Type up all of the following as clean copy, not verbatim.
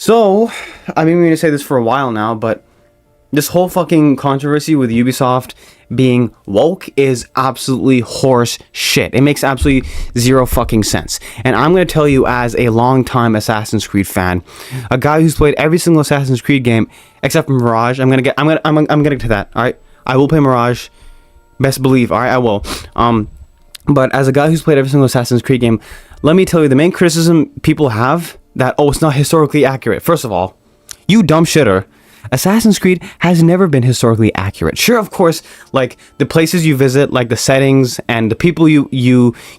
So, I've been meaning to say this for a while now, but this whole fucking controversy with Ubisoft being woke is absolutely horse shit. It makes absolutely zero fucking sense. And I'm going to tell you, as a longtime Assassin's Creed fan, a guy who's played every single Assassin's Creed game except for Mirage. I'm getting to that. All right, I will play Mirage. Best believe. All right, I will. But as a guy who's played every single Assassin's Creed game, let me tell you, the main criticism people have that, oh, it's not historically accurate. First of all, you dumb shitter. Assassin's Creed has never been historically accurate. Sure, of course, like the places you visit, like the settings and the people you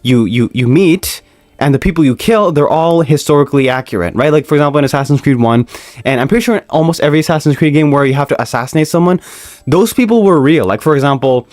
meet and the people you kill, they're all historically accurate, right? Like, for example, in Assassin's Creed 1, and I'm pretty sure in almost every Assassin's Creed game where you have to assassinate someone, those people were real. Like, for example,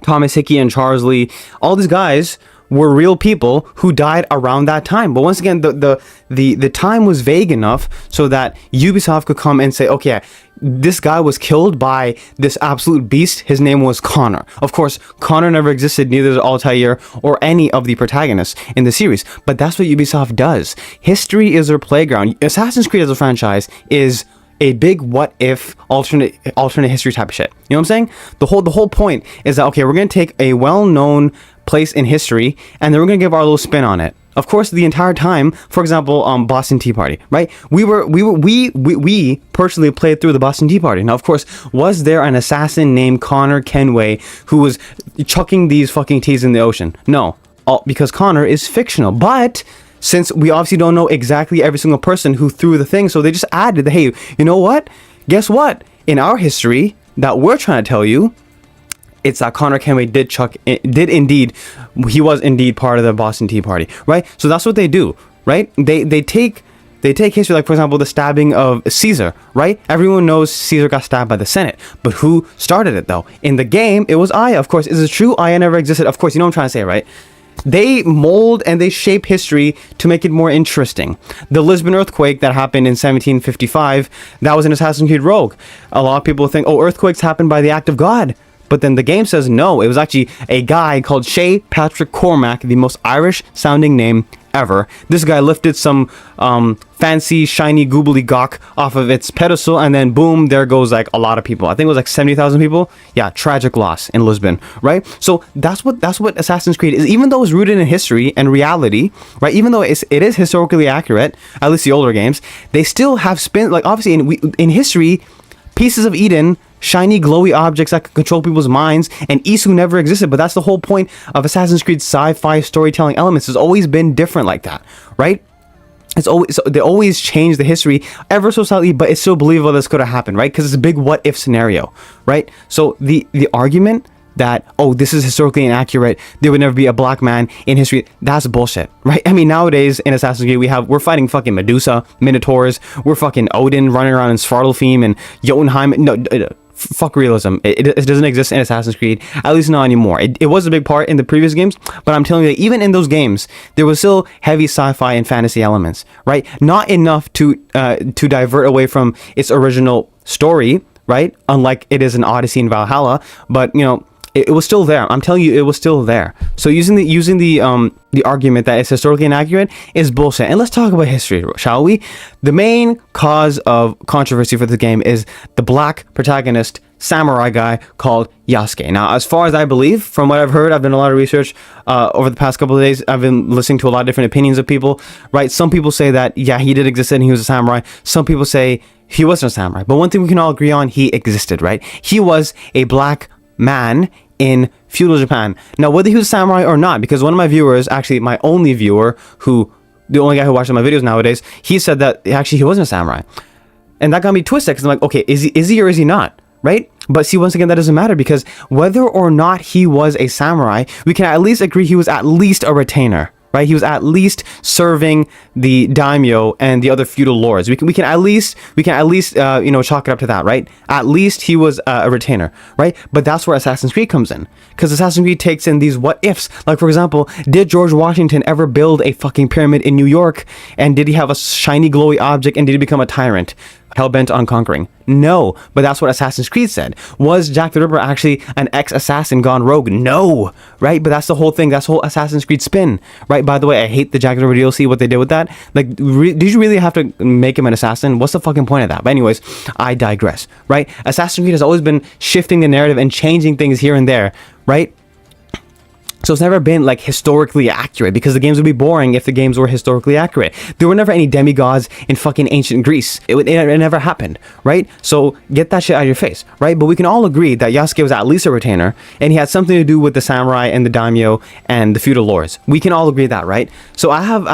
Thomas Hickey and Charles Lee, all these guys were real people who died around that time. But once again, the time was vague enough so that Ubisoft could come and say, okay, this guy was killed by this absolute beast. His name was Connor. Of course, Connor never existed, neither does Altair or any of the protagonists in the series. But that's what Ubisoft does. History is their playground. Assassin's Creed as a franchise is a big what if alternate history type of shit. You know what I'm saying? The whole point is that, okay, we're going to take a well-known place in history and then we're going to give our little spin on it. Of course, the entire time, for example, Boston Tea Party, right? We personally played through the Boston Tea Party. Now, of course, was there an assassin named Connor Kenway who was chucking these fucking teas in the ocean? No, because Connor is fictional. But since we obviously don't know exactly every single person who threw the thing, so they just added, hey, you know what? Guess what? In our history that we're trying to tell you, it's that Connor Kenway he was indeed part of the Boston Tea Party, right? So that's what they do, right? They take history, like, for example, the stabbing of Caesar, right? Everyone knows Caesar got stabbed by the Senate, but who started it, though? In the game, it was Aya, of course. Is it true? Aya never existed. Of course, you know what I'm trying to say, right? They mold and they shape history to make it more interesting. The Lisbon earthquake that happened in 1755, that was an Assassin's Creed Rogue. A lot of people think, oh, earthquakes happen by the act of God. But then the game says no, it was actually a guy called Shay Patrick Cormac, the most Irish sounding name ever. This guy lifted some fancy, shiny, googly gawk off of its pedestal, and then boom, there goes like a lot of people. I think it was like 70,000 people. Yeah, tragic loss in Lisbon, right? So that's what Assassin's Creed is. Even though it's rooted in history and reality, right? Even though it is historically accurate, at least the older games, they still have spin, like, obviously in history, pieces of Eden, shiny, glowy objects that can control people's minds, and Isu never existed. But that's the whole point of Assassin's Creed sci-fi storytelling elements. It's always been different like that, right? They always change the history ever so slightly, but it's still believable this could have happened, right? Because it's a big what if scenario, right? So the argument that, oh, this is historically inaccurate, there would never be a black man in history, that's bullshit, right? I mean, nowadays in Assassin's Creed we're fighting fucking Medusa, Minotaurs, we're fucking Odin running around in Svartalfheim and Jotunheim. No, fuck realism. It doesn't exist in Assassin's Creed, at least not anymore. It was a big part in the previous games, but I'm telling you that even in those games, there was still heavy sci-fi and fantasy elements, right? Not enough to divert away from its original story, right? Unlike it is in Odyssey and Valhalla, but you know, it was still there. I'm telling you, it was still there. So using the argument that it's historically inaccurate is bullshit. And let's talk about history, shall we? The main cause of controversy for this game is the black protagonist samurai guy called Yasuke. Now, as far as I believe, from what I've heard, I've done a lot of research over the past couple of days. I've been listening to a lot of different opinions of people, right? Some people say that, yeah, he did exist and he was a samurai. Some people say he wasn't a samurai. But one thing we can all agree on, he existed, right? He was a black man in feudal Japan. Now, whether he was a samurai or not, because one of my viewers, actually my only viewer, the only guy who watches my videos nowadays, he said that actually he wasn't a samurai. And that got me twisted, because I'm like, okay, is he or is he not? Right? But see, once again, that doesn't matter, because whether or not he was a samurai, we can at least agree he was at least a retainer. Right, he was at least serving the daimyo and the other feudal lords. We can at least chalk it up to that, right? At least he was a retainer, right? But that's where Assassin's Creed comes in, because Assassin's Creed takes in these what ifs. Like, for example, did George Washington ever build a fucking pyramid in New York? And did he have a shiny, glowy object? And did he become a tyrant? hell-bent on conquering? No, but that's what Assassin's Creed said. Was Jack the Ripper actually an ex-assassin gone rogue? No, right? But that's the whole thing. That's the whole Assassin's Creed spin, right? By the way, I hate the Jack the Ripper DLC, what they did with that. Like, did you really have to make him an assassin? What's the fucking point of that? But anyways, I digress, right? Assassin's Creed has always been shifting the narrative and changing things here and there, right? So it's never been like historically accurate, because the games would be boring if the games were historically accurate. There were never any demigods in fucking ancient Greece. It never happened, right? So get that shit out of your face, right? But we can all agree that Yasuke was at least a retainer, and he had something to do with the samurai and the daimyo and the feudal lords. We can all agree that, right? So I have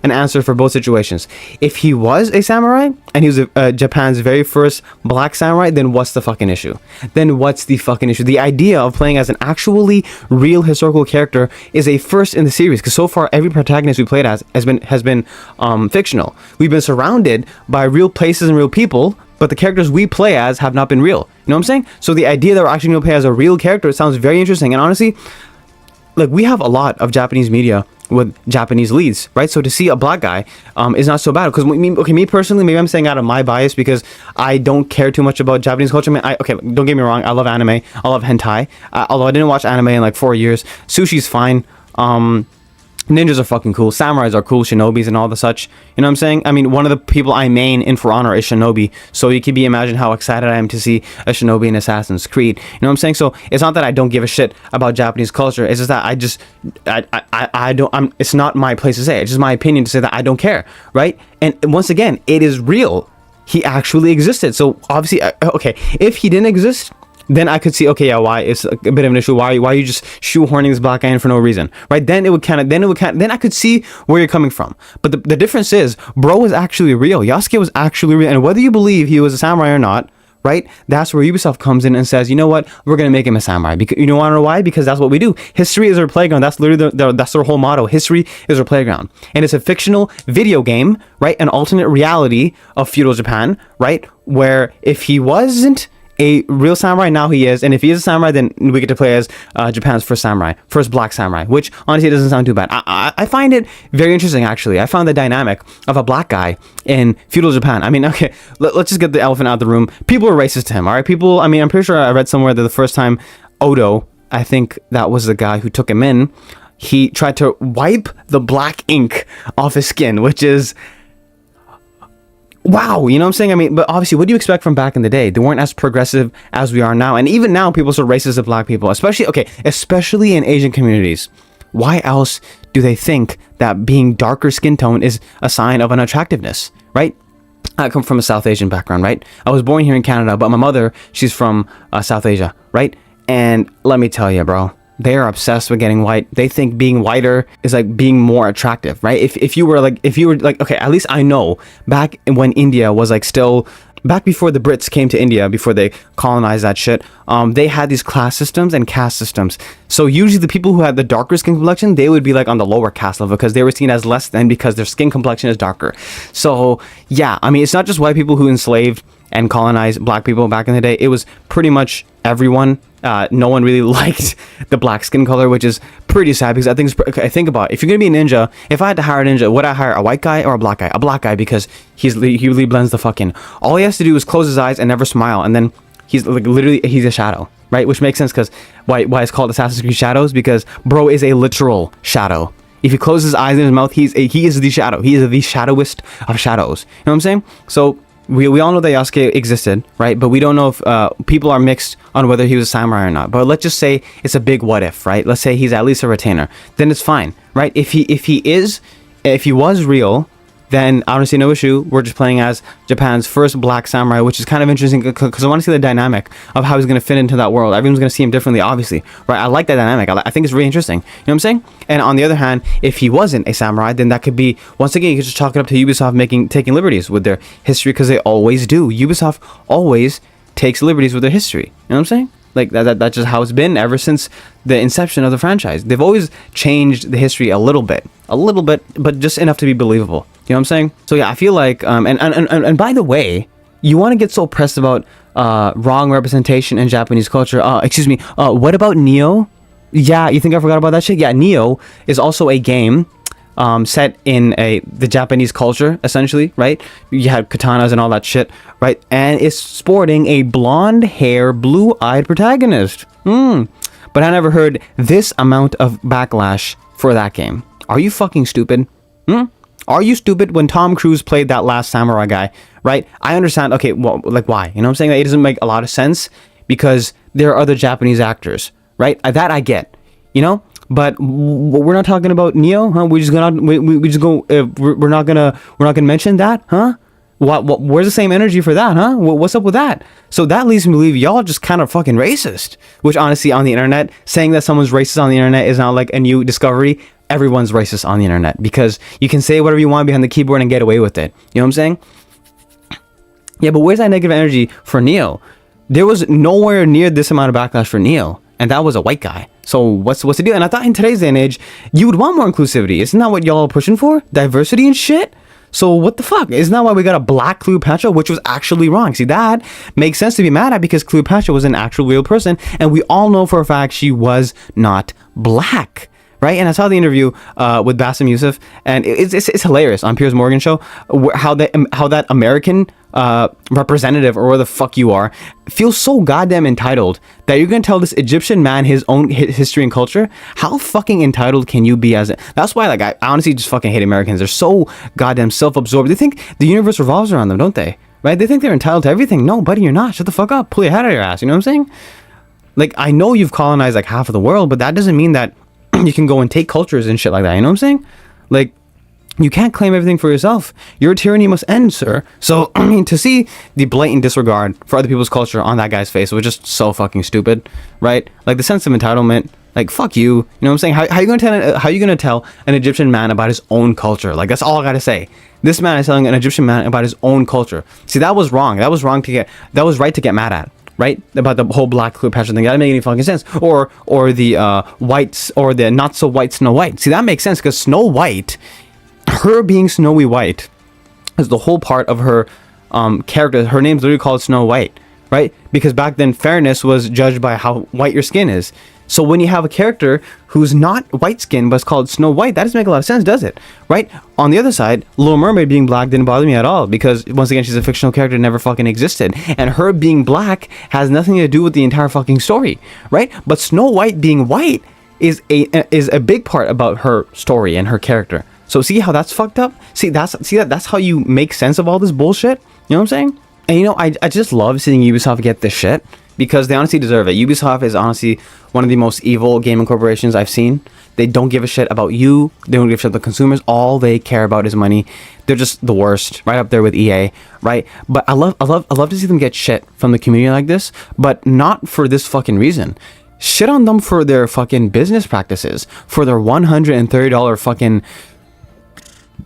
an answer for both situations. If he was a samurai and he was Japan's very first black samurai, then what's the fucking issue? The idea of playing as an actually real historical character is a first in the series, because so far every protagonist we played as has been fictional. We've been surrounded by real places and real people, but the characters we play as have not been real. You know what I'm saying? So the idea that we're actually going to play as a real character sounds very interesting. And honestly, like, we have a lot of Japanese media with Japanese leads, right? So to see a black guy is not so bad. Because me personally, maybe I'm saying out of my bias because I don't care too much about Japanese culture. Okay, don't get me wrong, I love anime, I love hentai. Although I didn't watch anime in like 4 years. Sushi's fine. Ninjas are fucking cool. Samurais are cool. Shinobis and all the such. You know what I'm saying? I mean, one of the people I main in For Honor is Shinobi. So you can imagine how excited I am to see a Shinobi in Assassin's Creed. You know what I'm saying? So it's not that I don't give a shit about Japanese culture. It's just that I don't, it's not my place to say. It's just my opinion to say that I don't care, right? And once again, it is real. He actually existed. So obviously, okay, if he didn't exist, then I could see, okay, yeah, why it's a bit of an issue. Why are you just shoehorning this black guy in for no reason, right? Then I could see where you're coming from. But the difference is, bro is actually real. Yasuke was actually real, and whether you believe he was a samurai or not, right? That's where Ubisoft comes in and says, you know what, we're gonna make him a samurai. Because you want to know why? Because that's what we do. History is our playground. That's literally that's their whole motto. History is our playground, and it's a fictional video game, right? An alternate reality of feudal Japan, right? Where if he wasn't a real samurai, now he is, and if he is a samurai, then we get to play as Japan's first black samurai, which honestly doesn't sound too bad. I find it very interesting, actually. I found the dynamic of a black guy in feudal Japan. I mean, okay, let's just get the elephant out of the room. People are racist to him, all right? People, I mean, I'm pretty sure I read somewhere that the first time Odo, I think that was the guy who took him in, he tried to wipe the black ink off his skin, which is, wow, you know what I'm saying? I mean, but obviously, what do you expect from back in the day? They weren't as progressive as we are now. And even now, people are so racist of black people, especially in Asian communities. Why else do they think that being darker skin tone is a sign of unattractiveness, right? I come from a South Asian background, right? I was born here in Canada, but my mother, she's from South Asia, right? And let me tell you, bro, they are obsessed with getting white. They think being whiter is like being more attractive, right? If you were like, okay, at least I know back when India was like still, back before the Brits came to India, before they colonized that shit, they had these class systems and caste systems. So usually the people who had the darker skin complexion, they would be like on the lower caste level because they were seen as less than because their skin complexion is darker. So yeah, I mean, it's not just white people who enslaved and colonized black people back in the day. It was pretty much everyone. No one really liked the black skin color, which is pretty sad because I think about it. If you're gonna be a ninja, if I had to hire a ninja, would I hire a white guy or a black guy? A black guy, because he really blends the fuck in. All he has to do is close his eyes and never smile, and then he's like literally he's a shadow, right? Which makes sense because why it's called Assassin's Creed Shadows, because bro is a literal shadow. If he closes his eyes and his mouth, he is the shadow. He is the shadowest of shadows. You know what I'm saying? So we all know that Yasuke existed, right? But we don't know if people are mixed on whether he was a samurai or not. But let's just say it's a big what if, right? Let's say he's at least a retainer. Then it's fine, right? If he was real, then I don't see no issue. We're just playing as Japan's first black samurai, which is kind of interesting because I want to see the dynamic of how he's going to fit into that world. Everyone's going to see him differently, obviously, right? I like that dynamic. I think it's really interesting. You know what I'm saying? And on the other hand, if he wasn't a samurai, then that could be, once again, you could just chalk it up to Ubisoft taking liberties with their history, because they always do. Ubisoft always takes liberties with their history. You know what I'm saying? Like that's just how it's been ever since the inception of the franchise. They've always changed the history a little bit, but just enough to be believable. You know what I'm saying? So yeah, I feel like, and by the way, you want to get so pressed about wrong representation in Japanese culture. What about Neo? Yeah, you think I forgot about that shit? Yeah, Neo is also a game set in the Japanese culture, essentially, right? You had katanas and all that shit, right? And it's sporting a blonde hair, blue-eyed protagonist. But I never heard this amount of backlash for that game. Are you fucking stupid? Are you stupid? When Tom Cruise played that Last Samurai guy, right? I understand. Okay, well, like, why? You know what I'm saying? Like, it doesn't make a lot of sense because there are other Japanese actors, right? That I get, you know. But we're not talking about Neo, huh? We're not gonna mention that, huh? Where's the same energy for that, huh? What's up with that? So that leads me to believe y'all just kind of fucking racist. Which honestly, on the internet, saying that someone's racist on the internet is not like a new discovery. Everyone's racist on the internet because you can say whatever you want behind the keyboard and get away with it. You know what I'm saying? Yeah, but where's that negative energy for Neo? There was nowhere near this amount of backlash for Neo, and that was a white guy. So what's the deal? And I thought in today's day and age, you would want more inclusivity. Isn't that what y'all are pushing for? Diversity and shit? So what the fuck? Isn't that why we got a black Cleopatra, which was actually wrong? See, that makes sense to be mad at because Cleopatra was an actual real person, and we all know for a fact she was not black. Right, and I saw the interview with Bassem Youssef, and it's hilarious on Piers Morgan show how that American representative or where the fuck you are feels so goddamn entitled that you're gonna tell this Egyptian man his own history and culture. How fucking entitled can you be as a? That's why, like, I honestly just fucking hate Americans. They're so goddamn self-absorbed. They think the universe revolves around them, don't they? Right? They think they're entitled to everything. No, buddy, you're not. Shut the fuck up. Pull your head out of your ass. You know what I'm saying? Like, I know you've colonized like half of the world, but that doesn't mean that you can go and take cultures and shit like that. You know what I'm saying? Like, you can't claim everything for yourself. Your tyranny must end, sir. So, I mean, to see the blatant disregard for other people's culture on that guy's face was just so fucking stupid, right? Like, the sense of entitlement, like, fuck you. You know what I'm saying? How you gonna tell an Egyptian man about his own culture? Like, that's all I gotta say. This man is telling an Egyptian man about his own culture. See, that was wrong. That was right to get mad at. Right, about the whole black Cleopatra thing. That doesn't make any fucking sense. Or the whites, or the not so white Snow White. See, that makes sense because Snow White, her being snowy white, is the whole part of her character. Her name's literally called Snow White, right? Because back then fairness was judged by how white your skin is. So when you have a character who's not white skin but is called Snow White, that doesn't make a lot of sense, does it? Right? On the other side, Little Mermaid being black didn't bother me at all because once again, she's a fictional character that never fucking existed. And her being black has nothing to do with the entire fucking story, right? But Snow White being white is a big part about her story and her character. So see how that's fucked up? That's how you make sense of all this bullshit? You know what I'm saying? And you know, I just love seeing Ubisoft get this shit because they honestly deserve it. Ubisoft is honestly one of the most evil gaming corporations I've seen. They don't give a shit about you. They don't give a shit about the consumers. All they care about is money. They're just the worst, right up there with EA, right? But I love to see them get shit from the community like this, but not for this fucking reason. Shit on them for their fucking business practices, for their $130 fucking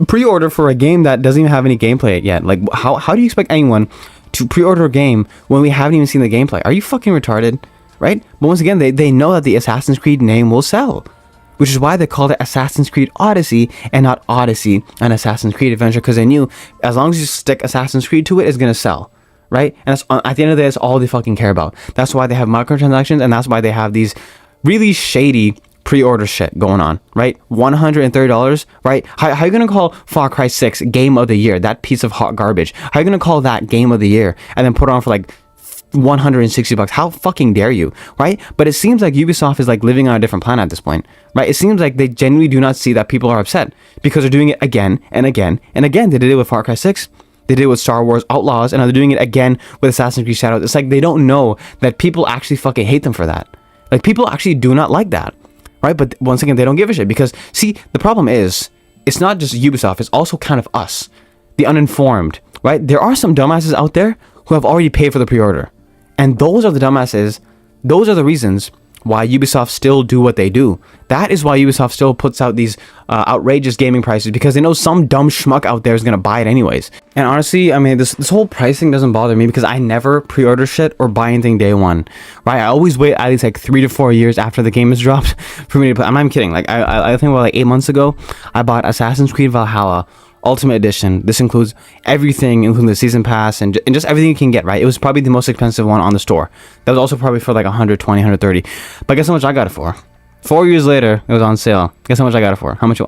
pre-order for a game that doesn't even have any gameplay yet. Like, how do you expect anyone to pre-order a game when we haven't even seen the gameplay? Are you fucking retarded? Right? But once again, they know that the Assassin's Creed name will sell, which is why they called it Assassin's Creed Odyssey and not Odyssey and Assassin's Creed Adventure, because they knew as long as you stick Assassin's Creed to it, it's gonna sell, right? And that's, at the end of the day, that's all they fucking care about. That's why they have microtransactions, and that's why they have these really shady pre-order shit going on, right? $130, right? How are you gonna call Far Cry 6 Game of the Year, that piece of hot garbage? How are you gonna call that Game of the Year and then put it on for like $160? How fucking dare you, right? But it seems like Ubisoft is like living on a different planet at this point, right? It seems like they genuinely do not see that people are upset because they're doing it again and again and again. They did it with Far Cry 6, they did it with Star Wars Outlaws, and now they're doing it again with Assassin's Creed Shadows. It's like they don't know that people actually fucking hate them for that. Like, people actually do not like that, right? But once again, they don't give a shit because, see, the problem is, it's not just Ubisoft, it's also kind of us, the uninformed, right? There are some dumbasses out there who have already paid for the pre-order. And those are the dumbasses, those are the reasons why Ubisoft still do what they do. That is why Ubisoft still puts out these outrageous gaming prices, because they know some dumb schmuck out there is going to buy it anyways. And honestly, I mean, this whole pricing doesn't bother me because I never pre-order shit or buy anything day one, right? I always wait at least like 3 to 4 years after the game is dropped for me to play. I'm not even kidding. Like, I think about like 8 months ago, I bought Assassin's Creed Valhalla Ultimate Edition. This includes everything, including the season pass and just everything you can get, right? It was probably the most expensive one on the store. That was also probably for like 120, 130. But guess how much I got it for? 4 years later, it was on sale. Guess how much I got it for? How much?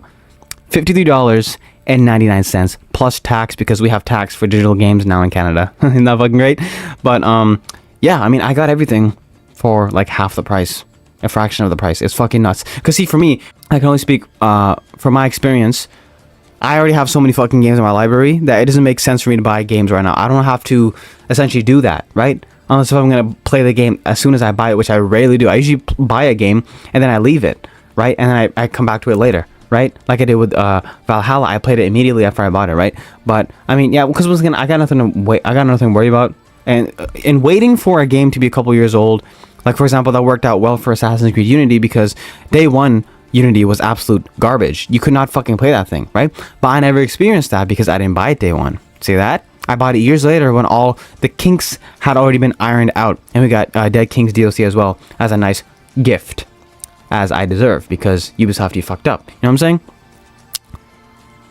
$53.99 plus tax, because we have tax for digital games now in Canada. Isn't that fucking great? But yeah, I mean, I got everything for like half the price, a fraction of the price. It's fucking nuts. Because see, for me, I can only speak from my experience. I already have so many fucking games in my library that it doesn't make sense for me to buy games right now. I don't have to essentially do that, right? Unless if I'm going to play the game as soon as I buy it, which I rarely do. I usually buy a game and then I leave it, right? And then I come back to it later, right? Like I did with Valhalla. I played it immediately after I bought it, right? But I mean, yeah, because once again, I got nothing to wait. I got nothing to worry about. And in waiting for a game to be a couple years old, like for example, that worked out well for Assassin's Creed Unity, because day one, Unity was absolute garbage. You could not fucking play that thing, right? But I never experienced that because I didn't buy it day one. See that? I bought it years later when all the kinks had already been ironed out. And we got Dead Kings DLC as well as a nice gift, as I deserve, because Ubisoft, you fucked up. You know what I'm saying?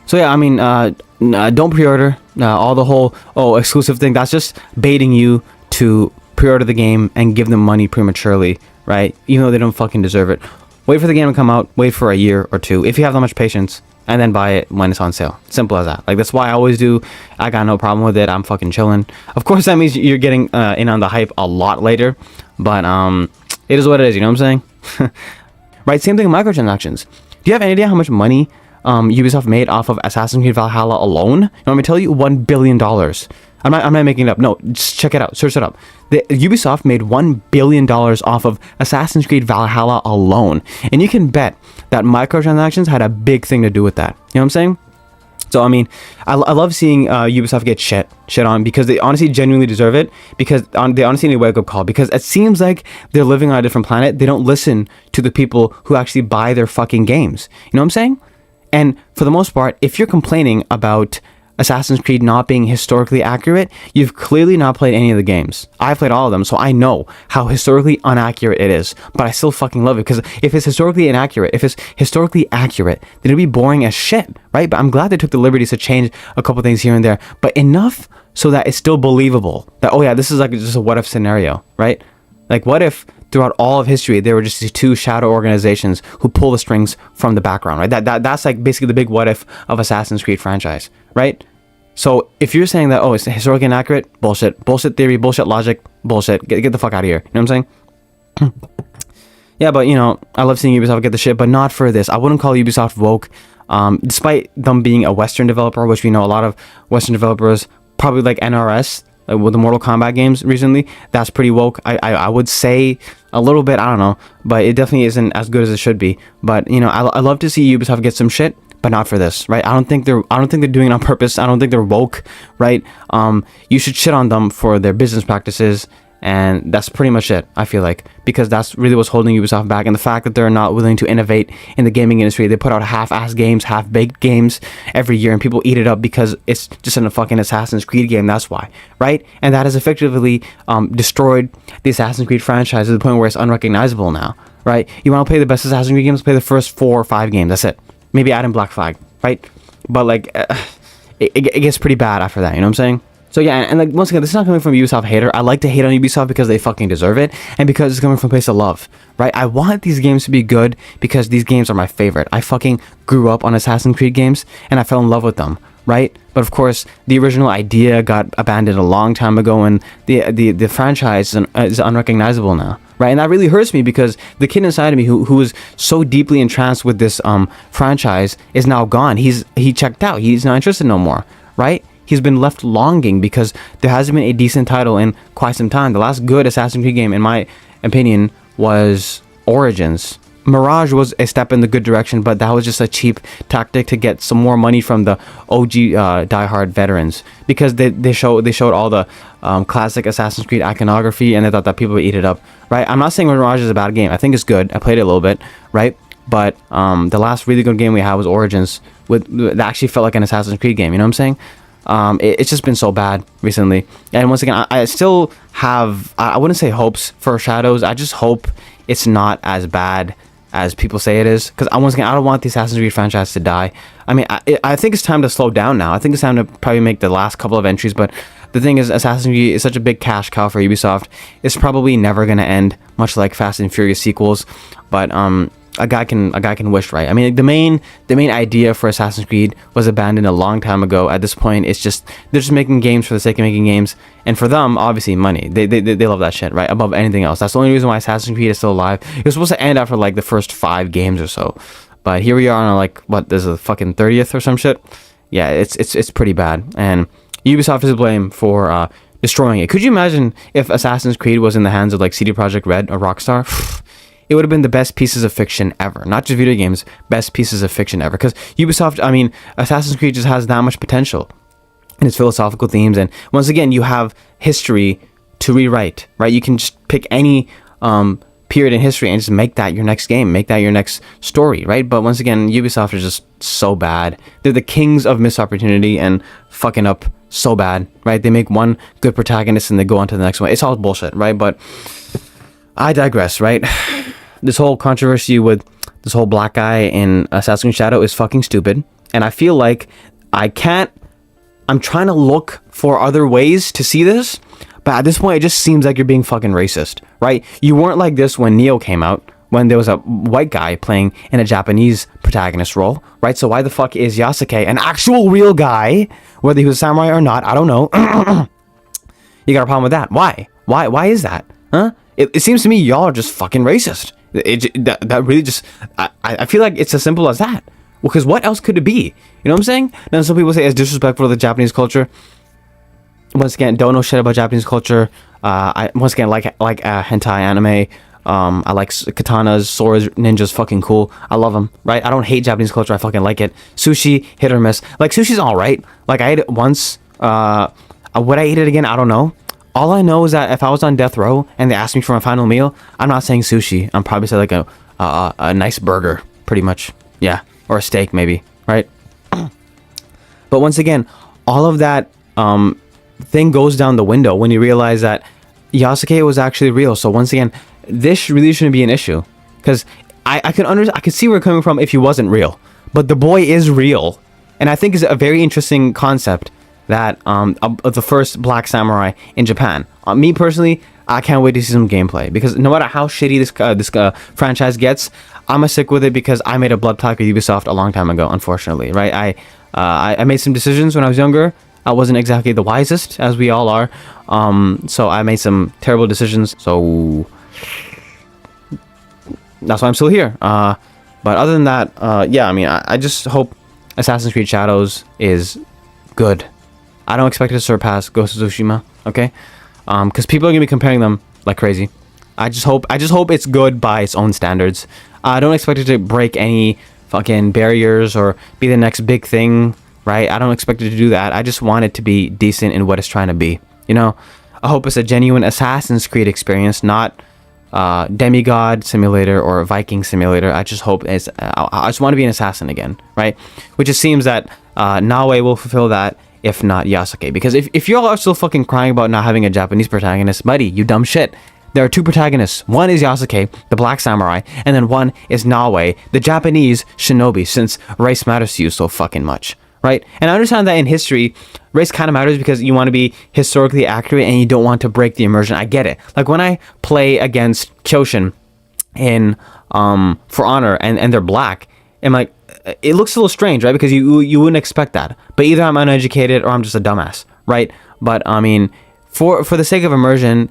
So yeah, I mean, don't pre-order. All the whole, exclusive thing, that's just baiting you to pre-order the game and give them money prematurely, right? Even though they don't fucking deserve it. Wait for the game to come out, wait for a year or two, if you have that much patience, and then buy it when it's on sale. Simple as that. Like, that's why I always do. I got no problem with it. I'm fucking chilling. Of course, that means you're getting in on the hype a lot later, but it is what it is, you know what I'm saying? Right, same thing with microtransactions. Do you have any idea how much money Ubisoft made off of Assassin's Creed Valhalla alone? You want me to tell you? $1 billion. I'm not making it up. No, just check it out. Search it up. Ubisoft made $1 billion off of Assassin's Creed Valhalla alone. And you can bet that microtransactions had a big thing to do with that. You know what I'm saying? So, I mean, I love seeing Ubisoft get shit on, because they honestly genuinely deserve it, because they honestly need a wake-up call, because it seems like they're living on a different planet. They don't listen to the people who actually buy their fucking games. You know what I'm saying? And for the most part, if you're complaining about Assassin's Creed not being historically accurate, you've clearly not played any of the games. I've played all of them, so I know how historically inaccurate it is, but I still fucking love it, because if it's historically inaccurate, if it's historically accurate, then it'd be boring as shit, right? But I'm glad they took the liberties to change a couple things here and there, but enough so that it's still believable that, oh yeah, this is like just a what if scenario, right? Like, what if throughout all of history there were just these two shadow organizations who pull the strings from the background, right? That's like basically the big what if of Assassin's Creed franchise, right? So if you're saying that, it's historically inaccurate, bullshit theory, bullshit logic, bullshit, get the fuck out of here. You know what I'm saying? Yeah, but you know, I love seeing Ubisoft get the shit, but not for this. I wouldn't call Ubisoft woke, despite them being a Western developer, which we know a lot of Western developers, probably like NRS, like with the Mortal Kombat games recently, that's pretty woke. I would say a little bit, I don't know, but it definitely isn't as good as it should be. But you know, I love to see Ubisoft get some shit, but not for this, right? I don't think they're doing it on purpose. I don't think they're woke, right? You should shit on them for their business practices, and that's pretty much it, I feel like, because that's really what's holding Ubisoft back. And the fact that they're not willing to innovate in the gaming industry, they put out half-ass games, half-baked games every year, and people eat it up because it's just a fucking Assassin's Creed game. That's why, right? And that has effectively destroyed the Assassin's Creed franchise to the point where it's unrecognizable now, right? You want to play the best Assassin's Creed games, play the first 4 or 5 games. That's it. Maybe add in Black Flag, right? But like, it gets pretty bad after that. You know what I'm saying? So yeah, and like once again, this is not coming from a Ubisoft hater. I like to hate on Ubisoft because they fucking deserve it, and because it's coming from a place of love, right? I want these games to be good because these games are my favorite. I fucking grew up on Assassin's Creed games, and I fell in love with them, right? But of course, the original idea got abandoned a long time ago, and the franchise is unrecognizable now, right? And that really hurts me because the kid inside of me who was so deeply entranced with this franchise is now gone. He checked out. He's not interested no more, right? He's been left longing because there hasn't been a decent title in quite some time. The last good Assassin's Creed game, in my opinion, was Origins. Mirage was a step in the good direction, but that was just a cheap tactic to get some more money from the OG diehard veterans, because they showed all the classic Assassin's Creed iconography, and they thought that people would eat it up, right? I'm not saying Mirage is a bad game. I think it's good. I played it a little bit, right? But the last really good game we had was Origins, that actually felt like an Assassin's Creed game. You know what I'm saying? It's just been so bad recently, and once again, I still have, I wouldn't say hopes for Shadows. I just hope it's not as bad as people say it is, because once again, I don't want the Assassin's Creed franchise to die. I mean, I think it's time to slow down now. I think it's time to probably make the last couple of entries, but the thing is, Assassin's Creed is such a big cash cow for Ubisoft. It's probably never going to end, much like Fast and Furious sequels. But a guy can wish, right? I mean, like, the main idea for Assassin's Creed was abandoned a long time ago. At this point, it's just they're just making games for the sake of making games, and for them, obviously, money. They love that shit, right? Above anything else. That's the only reason why Assassin's Creed is still alive. It was supposed to end after like the first 5 games or so, but here we are on like what? There's a fucking 30th or some shit. Yeah, it's pretty bad, and Ubisoft is to blame for destroying it. Could you imagine if Assassin's Creed was in the hands of like CD Projekt Red or Rockstar? It would have been the best pieces of fiction ever. Not just video games, best pieces of fiction ever. Because Ubisoft, I mean, Assassin's Creed just has that much potential in its philosophical themes. And once again, you have history to rewrite, right? You can just pick any period in history and just make that your next game, make that your next story, right? But once again, Ubisoft is just so bad. They're the kings of missed opportunity and fucking up so bad, right? They make one good protagonist and they go on to the next one. It's all bullshit, right? But I digress, right? This whole controversy with this whole black guy in Assassin's Creed Shadow is fucking stupid. And I feel like I'm trying to look for other ways to see this, but at this point, it just seems like you're being fucking racist, right? You weren't like this when Neo came out, when there was a white guy playing in a Japanese protagonist role, right? So why the fuck is Yasuke an actual real guy, whether he was a samurai or not? I don't know. You got a problem with that? Why? Why is that? Huh? It seems to me y'all are just fucking racist. That really just... I feel like it's as simple as that. Well, because what else could it be? You know what I'm saying? Then some people say it's disrespectful to the Japanese culture. Once again, don't know shit about Japanese culture. I once again like hentai anime. I like katanas, swords, ninjas, fucking cool. I love them, right? I don't hate Japanese culture. I fucking like it. Sushi, hit or miss. Like, sushi's all right. Like, I ate it once. Would I eat it again? I don't know. All I know is that if I was on death row and they asked me for my final meal, I'm not saying sushi. I'm probably saying like a nice burger, pretty much. Yeah, or a steak maybe, right? But once again, all of that thing goes down the window when you realize that Yasuke was actually real. So once again, this really shouldn't be an issue, because I could see where it's coming from if he wasn't real, but the boy is real, and I think it's a very interesting concept that the first black samurai in Japan. Me personally, I can't wait to see some gameplay, because no matter how shitty this franchise gets, I'm gonna stick with it because I made a blood pact with Ubisoft a long time ago. Unfortunately, right? I made some decisions when I was younger. I wasn't exactly the wisest, as we all are. So I made some terrible decisions. So that's why I'm still here. But other than that, yeah, I mean, I just hope Assassin's Creed Shadows is good. I don't expect it to surpass Ghost of Tsushima, okay? Because people are gonna be comparing them like crazy. I just hope it's good by its own standards. I don't expect it to break any fucking barriers or be the next big thing, right? I don't expect it to do that. I just want it to be decent in what it's trying to be, you know? I hope it's a genuine Assassin's Creed experience, not demigod simulator or Viking simulator. I just hope it's... I just want to be an assassin again, right? Which it seems that Naoe will fulfill that, if not Yasuke. Because if y'all are still fucking crying about not having a Japanese protagonist, buddy, you dumb shit. There are 2 protagonists. One is Yasuke, the black samurai, and then one is Naoe, the Japanese shinobi, since race matters to you so fucking much, right? And I understand that in history, race kind of matters because you want to be historically accurate and you don't want to break the immersion. I get it. Like when I play against Kyoshin in For Honor and they're black, and like, it looks a little strange, right? Because you wouldn't expect that. But either I'm uneducated or I'm just a dumbass, right? But I mean, for the sake of immersion,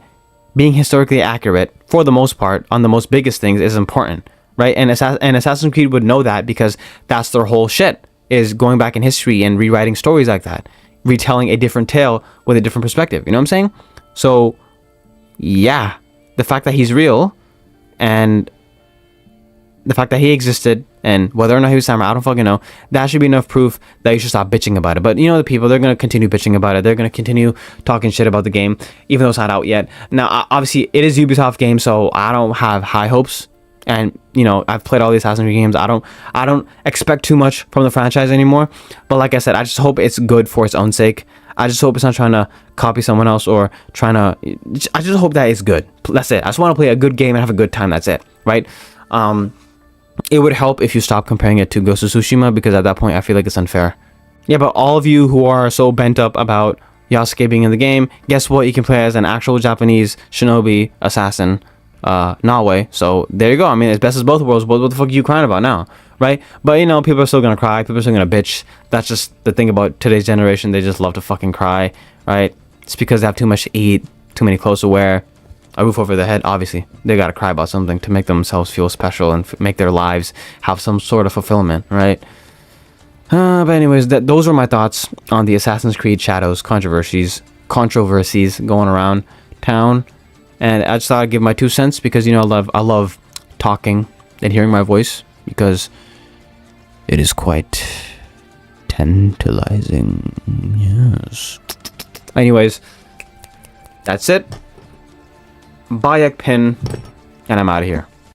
being historically accurate, for the most part, on the most biggest things is important, right? And Assassin's Creed would know that because that's their whole shit, is going back in history and rewriting stories like that, retelling a different tale with a different perspective. You know what I'm saying? So, yeah, the fact that he's real and the fact that he existed and whether or not he was samurai, I don't fucking know. That should be enough proof that you should stop bitching about it. But you know the people, they're going to continue bitching about it. They're going to continue talking shit about the game, even though it's not out yet. Now, obviously, it is Ubisoft game, so I don't have high hopes. And, you know, I've played all these Assassin's Creed games. I don't expect too much from the franchise anymore. But like I said, I just hope it's good for its own sake. I just hope it's not trying to copy someone else or trying to... I just hope that it's good. That's it. I just want to play a good game and have a good time. That's it, right? It would help if you stop comparing it to Ghost of Tsushima, because at that point I feel like it's unfair. Yeah, but all of you who are so bent up about Yasuke being in the game, guess what? You can play as an actual Japanese shinobi assassin, Nawe. So there you go. I mean, it's best of both worlds. What the fuck are you crying about now, right? But you know, people are still gonna cry. People are still gonna bitch. That's just the thing about today's generation. They just love to fucking cry, right? It's because they have too much to eat, too many clothes to wear, a roof over their head. Obviously, they gotta cry about something to make themselves feel special and make their lives have some sort of fulfillment, right? But anyways, those were my thoughts on the Assassin's Creed Shadows controversies going around town. And I just thought I'd give my 2 cents because, you know, I love talking and hearing my voice because it is quite tantalizing. Yes. Anyways, that's it. Bayek pin, and I'm out of here.